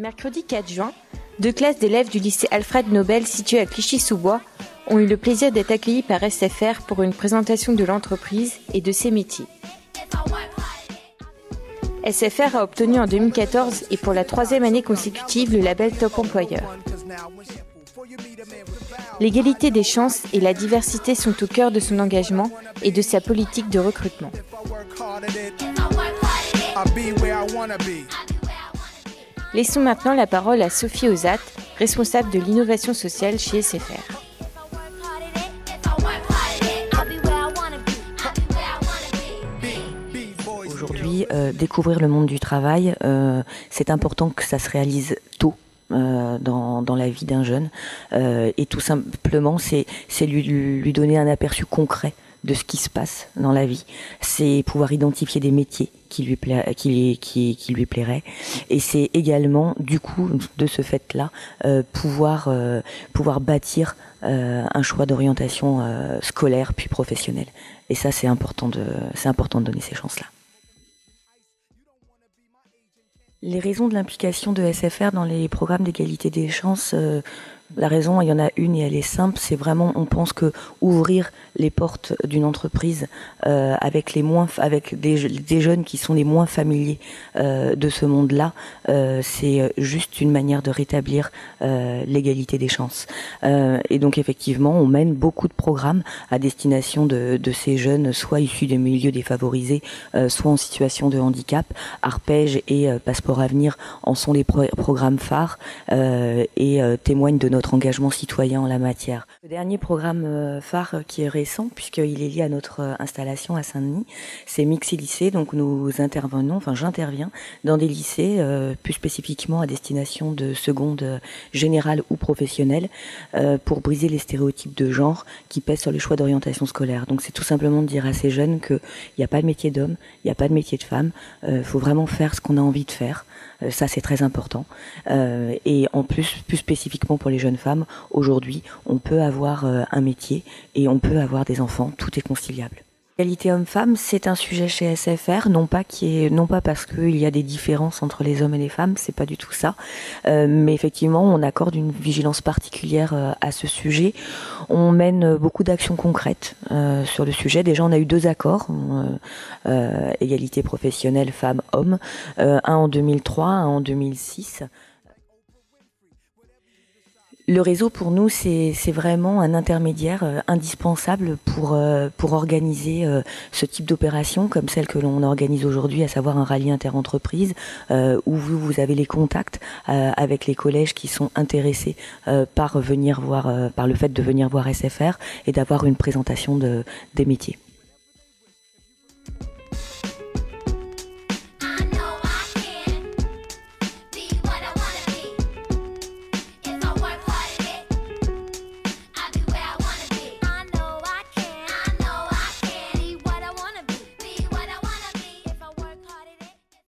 Mercredi 4 juin, deux classes d'élèves du lycée Alfred Nobel situé à Clichy-sous-Bois ont eu le plaisir d'être accueillis par SFR pour une présentation de l'entreprise et de ses métiers. SFR a obtenu en 2014 et pour la troisième année consécutive le label Top Employeur. L'égalité des chances et la diversité sont au cœur de son engagement et de sa politique de recrutement. Laissons maintenant la parole à Sophie Ozat, responsable de l'innovation sociale chez SFR. Aujourd'hui, découvrir le monde du travail, c'est important que ça se réalise tôt. Dans la vie d'un jeune et tout simplement c'est lui donner un aperçu concret de ce qui se passe dans la vie, c'est pouvoir identifier des métiers qui lui plairaient et c'est également du coup de ce fait-là pouvoir bâtir un choix d'orientation scolaire puis professionnelle et ça c'est important de donner ces chances-là. Les raisons de l'implication de SFR dans les programmes d'égalité des chances, la raison, il y en a une et elle est simple, c'est vraiment, on pense que ouvrir les portes d'une entreprise avec des jeunes qui sont les moins familiers de ce monde-là, c'est juste une manière de rétablir l'égalité des chances. Et donc effectivement, on mène beaucoup de programmes à destination de ces jeunes, soit issus des milieux défavorisés, soit en situation de handicap. Arpège et Passeport Avenir en sont les programmes phares et témoignent de notre engagement citoyen en la matière. Le dernier programme phare qui est récent, puisqu'il est lié à notre installation à Saint-Denis, c'est Mixi Lycée. Donc j'interviens dans des lycées, plus spécifiquement à destination de seconde générale ou professionnelle, pour briser les stéréotypes de genre qui pèsent sur les choix d'orientation scolaire. Donc c'est tout simplement de dire à ces jeunes qu'il n'y a pas de métier d'homme, il n'y a pas de métier de femme, faut vraiment faire ce qu'on a envie de faire. Ça c'est très important et en plus spécifiquement pour les jeunes femmes, aujourd'hui on peut avoir un métier et on peut avoir des enfants, tout est conciliable. L'égalité homme-femme, c'est un sujet chez SFR, non pas parce qu'il y a des différences entre les hommes et les femmes, c'est pas du tout ça, mais effectivement on accorde une vigilance particulière à ce sujet. On mène beaucoup d'actions concrètes sur le sujet. Déjà on a eu 2 accords, égalité professionnelle femmes-hommes, un en 2003, un en 2006. Le réseau pour nous c'est vraiment un intermédiaire indispensable pour organiser ce type d'opération comme celle que l'on organise aujourd'hui, à savoir un rallye interentreprise où vous avez les contacts avec les collèges qui sont intéressés par le fait de venir voir SFR et d'avoir une présentation des métiers.